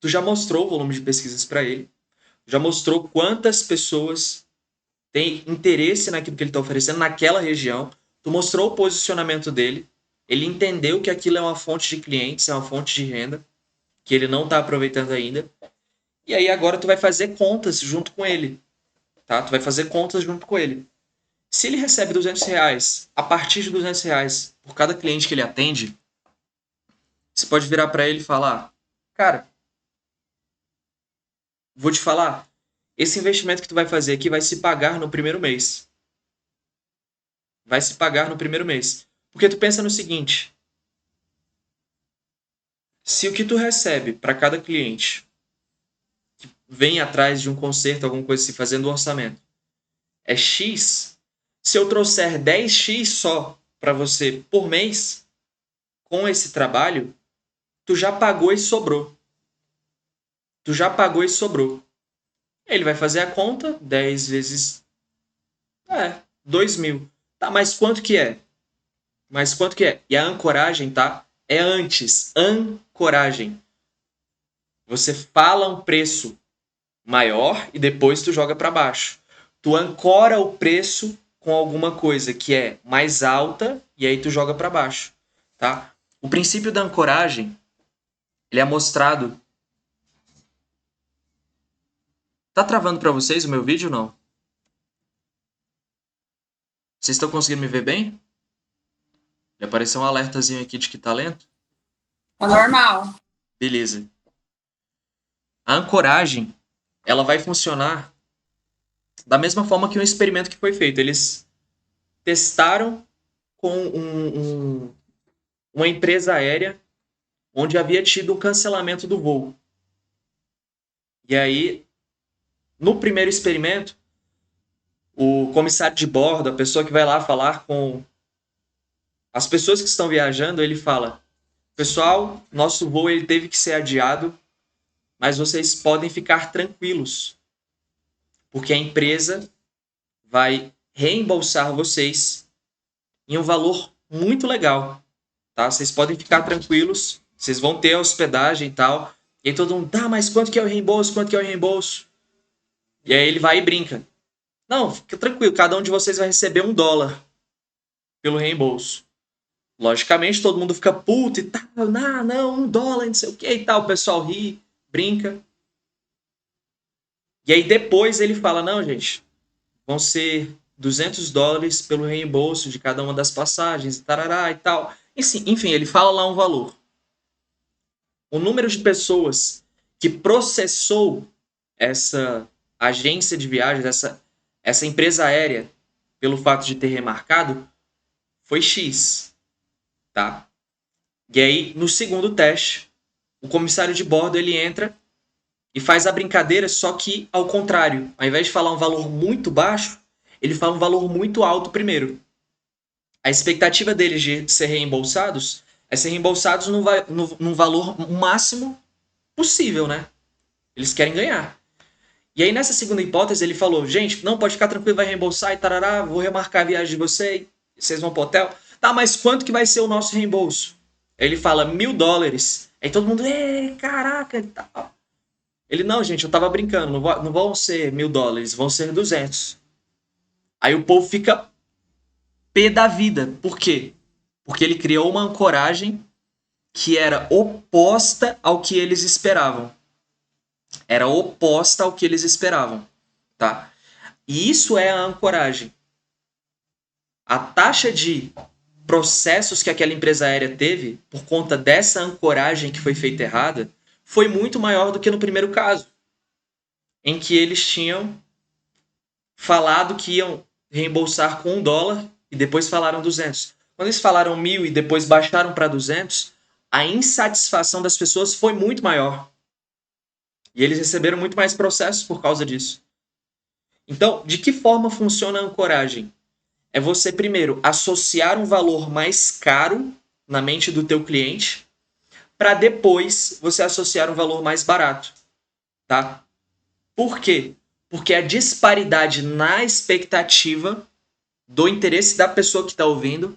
Speaker 1: Tu já mostrou o volume de pesquisas para ele, já mostrou quantas pessoas têm interesse naquilo que ele está oferecendo naquela região, tu mostrou o posicionamento dele, ele entendeu que aquilo é uma fonte de clientes, é uma fonte de renda, que ele não está aproveitando ainda, e aí agora tu vai fazer contas junto com ele, tá? Tu vai fazer contas junto com ele. Se ele recebe R$ 200, a partir de R$ 200 por cada cliente que ele atende, você pode virar para ele e falar, cara, vou te falar, esse investimento que tu vai fazer aqui vai se pagar no primeiro mês. Vai se pagar no primeiro mês. Porque tu pensa no seguinte, se o que tu recebe para cada cliente que vem atrás de um conserto, alguma coisa assim, fazendo um orçamento, é X, se eu trouxer 10X só para você por mês, com esse trabalho, tu já pagou e sobrou. Tu já pagou e sobrou. Ele vai fazer a conta, 10 vezes... 2.000. Tá, mas quanto que é? Mas quanto que é? E a ancoragem, tá? É antes. Ancoragem. Você fala um preço maior e depois tu joga para baixo. Tu ancora o preço com alguma coisa que é mais alta e aí tu joga para baixo, tá? O princípio da ancoragem, ele é mostrado. Tá travando para vocês o meu vídeo ou não? Vocês estão conseguindo me ver bem? Já apareceu um alertazinho aqui de que tá lento?
Speaker 3: É normal.
Speaker 1: Beleza. A ancoragem, ela vai funcionar da mesma forma que um experimento que foi feito. Eles testaram com uma empresa aérea onde havia tido um cancelamento do voo. E aí, no primeiro experimento, o comissário de bordo, a pessoa que vai lá falar com as pessoas que estão viajando, ele fala: pessoal, nosso voo ele teve que ser adiado, mas vocês podem ficar tranquilos, porque a empresa vai reembolsar vocês em um valor muito legal, tá? Vocês podem ficar tranquilos, vocês vão ter a hospedagem e tal. E aí todo mundo, tá, mas quanto que é o reembolso? Quanto que é o reembolso? E aí ele vai e brinca. Não, fica tranquilo, cada um de vocês vai receber $1 pelo reembolso. Logicamente, todo mundo fica puto e tal. Não, $1, não sei o que e tal. O pessoal ri, brinca. E aí depois ele fala, não, gente, vão ser $200 pelo reembolso de cada uma das passagens, tarará e tal. Enfim, ele fala lá um valor. O número de pessoas que processou essa agência de viagens, essa empresa aérea, pelo fato de ter remarcado, foi X. tá? E aí, no segundo teste, o comissário de bordo ele entra e faz a brincadeira, só que ao contrário. Ao invés de falar um valor muito baixo, ele fala um valor muito alto primeiro. A expectativa deles de ser reembolsados é ser reembolsados num valor máximo possível, né? Eles querem ganhar. E aí, nessa segunda hipótese, ele falou: gente, não, pode ficar tranquilo, vai reembolsar e tarará, vou remarcar a viagem de vocês, vocês vão pro hotel. Tá, mas quanto que vai ser o nosso reembolso? Aí ele fala $1.000. Aí todo mundo, caraca e tal. Ele, não, gente, eu tava brincando, não vão ser $1.000, vão ser 200. Aí o povo fica pé da vida. Por quê? Porque ele criou uma ancoragem que era oposta ao que eles esperavam. Era oposta ao que eles esperavam, tá? E isso é a ancoragem. A taxa de processos que aquela empresa aérea teve por conta dessa ancoragem que foi feita errada foi muito maior do que no primeiro caso, em que eles tinham falado que iam reembolsar com $1 e depois falaram 200. Quando eles falaram 1.000 e depois baixaram para 200, a insatisfação das pessoas foi muito maior. E eles receberam muito mais processos por causa disso. Então, de que forma funciona a ancoragem? É você, primeiro, associar um valor mais caro na mente do teu cliente, para depois você associar um valor mais barato, tá? Por quê? Porque a disparidade na expectativa do interesse da pessoa que está ouvindo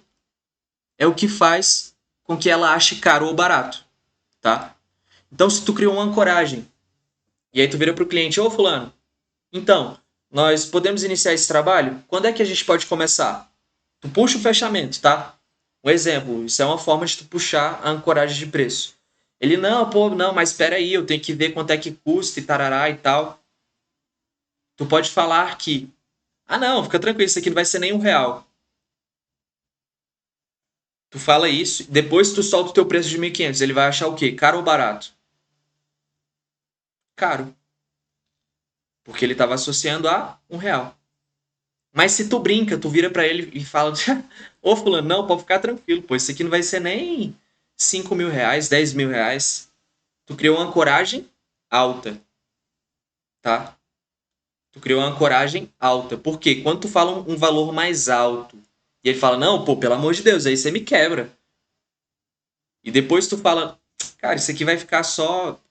Speaker 1: é o que faz com que ela ache caro ou barato, tá? Então, se tu criou uma ancoragem e aí tu vira pro cliente: ô fulano, então, nós podemos iniciar esse trabalho? Quando é que a gente pode começar? Tu puxa o fechamento, tá? Um exemplo, isso é uma forma de tu puxar a ancoragem de preço. Ele, não, pô, não, mas espera aí, eu tenho que ver quanto é que custa e tarará e tal. Tu pode falar que, não, fica tranquilo, isso aqui não vai ser nem R$1. Tu fala isso, depois tu solta o teu preço de 1.500, ele vai achar o quê? Caro ou barato? Caro. Porque ele estava associando a R$1. Mas se tu brinca, tu vira pra ele e fala: ô fulano, não, pode ficar tranquilo, pô, isso aqui não vai ser nem R$5.000, R$10.000. Tu criou uma ancoragem alta, tá? Tu criou uma ancoragem alta. Por quê? Quando tu fala um valor mais alto e ele fala: não, pô, pelo amor de Deus, aí você me quebra. E depois tu fala: cara, isso aqui vai ficar só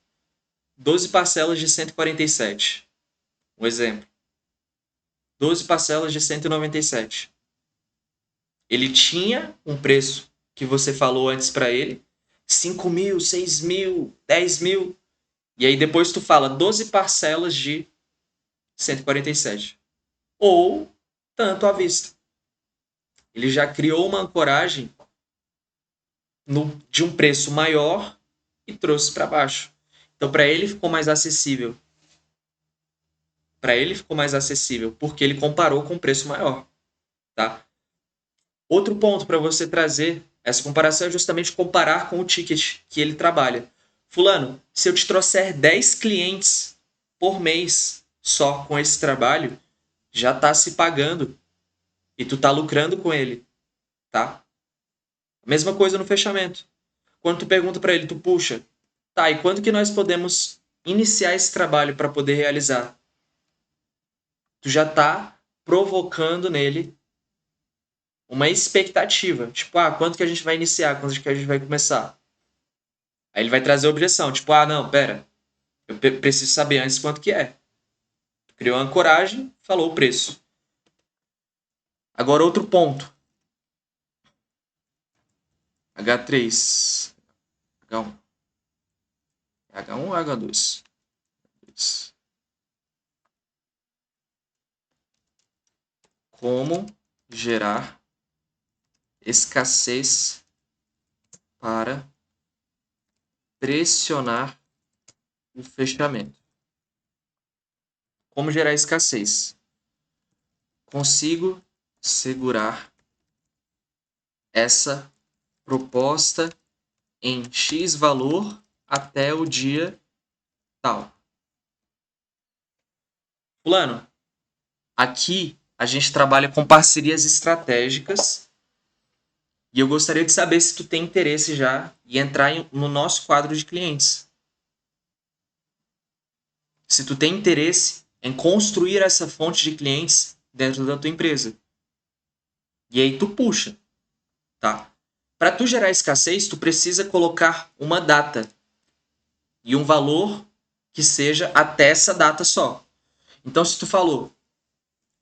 Speaker 1: 12 parcelas de 147. Um exemplo. 12 parcelas de 197. Ele tinha um preço que você falou antes para ele, 5.000, 6.000, 10.000. E aí depois tu fala 12 parcelas de 147. Ou tanto à vista. Ele já criou uma ancoragem de um preço maior e trouxe para baixo. Então para ele ficou mais acessível. Para ele ficou mais acessível porque ele comparou com um preço maior, tá? Outro ponto para você trazer essa comparação é justamente comparar com o ticket que ele trabalha. Fulano, se eu te trouxer 10 clientes por mês só com esse trabalho, já está se pagando e tu está lucrando com ele, tá? Mesma coisa no fechamento. Quando tu pergunta para ele, tu puxa, tá, e quando que nós podemos iniciar esse trabalho para poder realizar? Tu já está provocando nele uma expectativa. Tipo, quanto que a gente vai iniciar? Quanto que a gente vai começar? Aí ele vai trazer a objeção. Tipo, não, pera. Eu preciso saber antes quanto que é. Criou a ancoragem, falou o preço. Agora outro ponto. H3. H1. H1 ou H2? Como gerar escassez para pressionar o fechamento. Como gerar escassez? Consigo segurar essa proposta em X valor até o dia tal. Fulano, aqui a gente trabalha com parcerias estratégicas E eu gostaria de saber se tu tem interesse já em entrar no nosso quadro de clientes. Se tu tem interesse em construir essa fonte de clientes dentro da tua empresa. E aí tu puxa, tá? Para tu gerar escassez, tu precisa colocar uma data e um valor que seja até essa data só. Então, se tu falou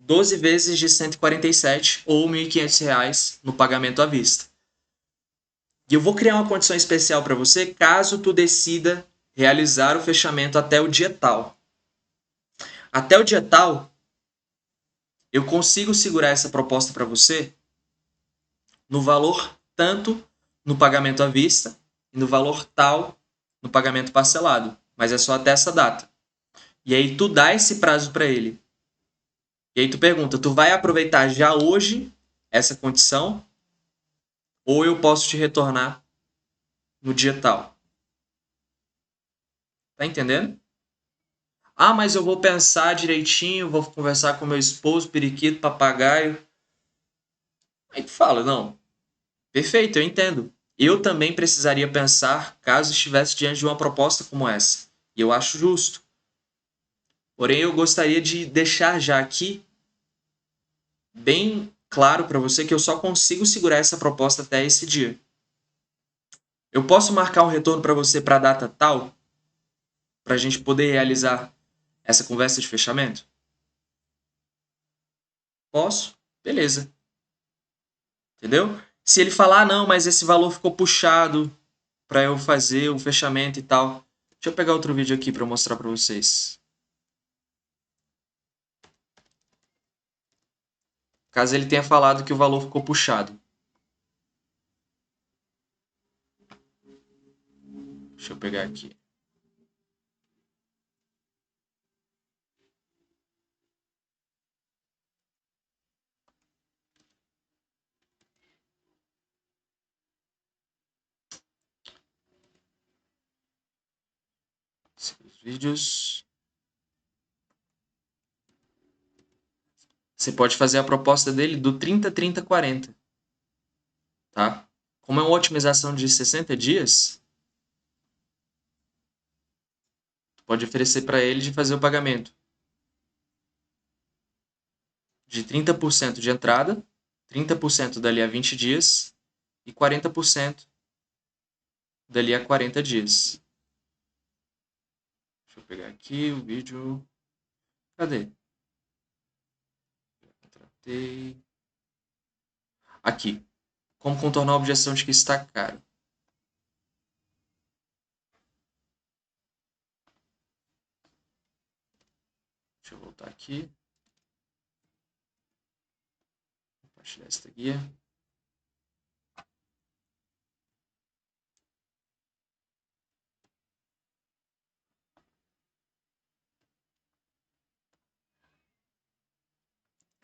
Speaker 1: 12 vezes de 147 ou R$ 1.500 no pagamento à vista. E eu vou criar uma condição especial para você caso tu decida realizar o fechamento até o dia tal. Até o dia tal, eu consigo segurar essa proposta para você no valor tanto no pagamento à vista e no valor tal no pagamento parcelado. Mas é só até essa data. E aí tu dá esse prazo para ele. E aí tu pergunta, tu vai aproveitar já hoje essa condição? Ou eu posso te retornar no dia tal? Tá entendendo? Ah, mas eu vou pensar direitinho, vou conversar com meu esposo, periquito, papagaio. Aí tu fala, não, perfeito, eu entendo. Eu também precisaria pensar caso estivesse diante de uma proposta como essa. E eu acho justo. Porém, eu gostaria de deixar já aqui bem claro para você que eu só consigo segurar essa proposta até esse dia. Eu posso marcar um retorno para você para a data tal? Para a gente poder realizar essa conversa de fechamento? Posso? Beleza. Entendeu? Se ele falar, não, mas esse valor ficou puxado para eu fazer o fechamento e tal. Deixa eu pegar outro vídeo aqui para mostrar para vocês. Caso ele tenha falado que o valor ficou puxado. Deixa eu pegar aqui. Os vídeos. Você pode fazer a proposta dele do 30, 30, 40. Tá? Como é uma otimização de 60 dias, tu pode oferecer para ele de fazer o pagamento de 30% de entrada, 30% dali a 20 dias e 40% dali a 40 dias. Deixa eu pegar aqui o vídeo. Cadê? Contratei. Aqui. Como contornar a objeção de que está caro. Deixa eu voltar aqui. Compartilhar esta guia.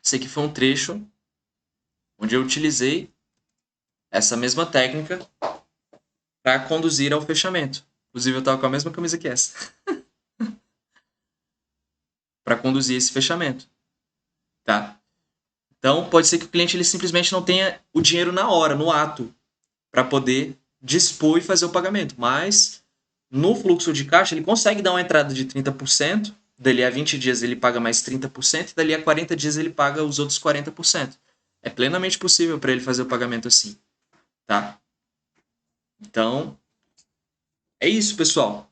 Speaker 1: Esse aqui foi um trecho onde eu utilizei essa mesma técnica para conduzir ao fechamento. Inclusive, eu estava com a mesma camisa que essa. Para conduzir esse fechamento. Tá? Então, pode ser que o cliente ele simplesmente não tenha o dinheiro na hora, no ato, para poder dispor e fazer o pagamento. Mas, no fluxo de caixa, ele consegue dar uma entrada de 30%, dali a 20 dias ele paga mais 30%, e dali a 40 dias ele paga os outros 40%. É plenamente possível para ele fazer o pagamento assim. Tá? Então, é isso, pessoal.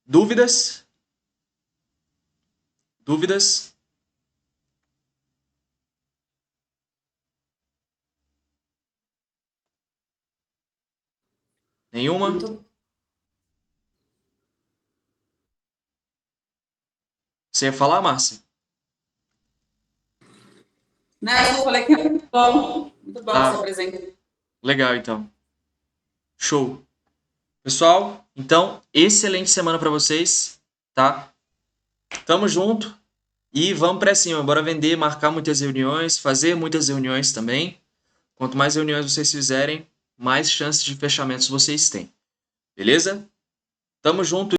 Speaker 1: Dúvidas? Dúvidas? Nenhuma? Você ia falar, Márcia?
Speaker 3: Não, eu falei que é muito bom. Muito bom essa apresentação.
Speaker 1: Legal, então. Show. Pessoal, então, excelente semana para vocês, tá? Tamo junto e vamos para cima. Bora vender, marcar muitas reuniões, fazer muitas reuniões também. Quanto mais reuniões vocês fizerem, mais chances de fechamentos vocês têm. Beleza? Tamo junto.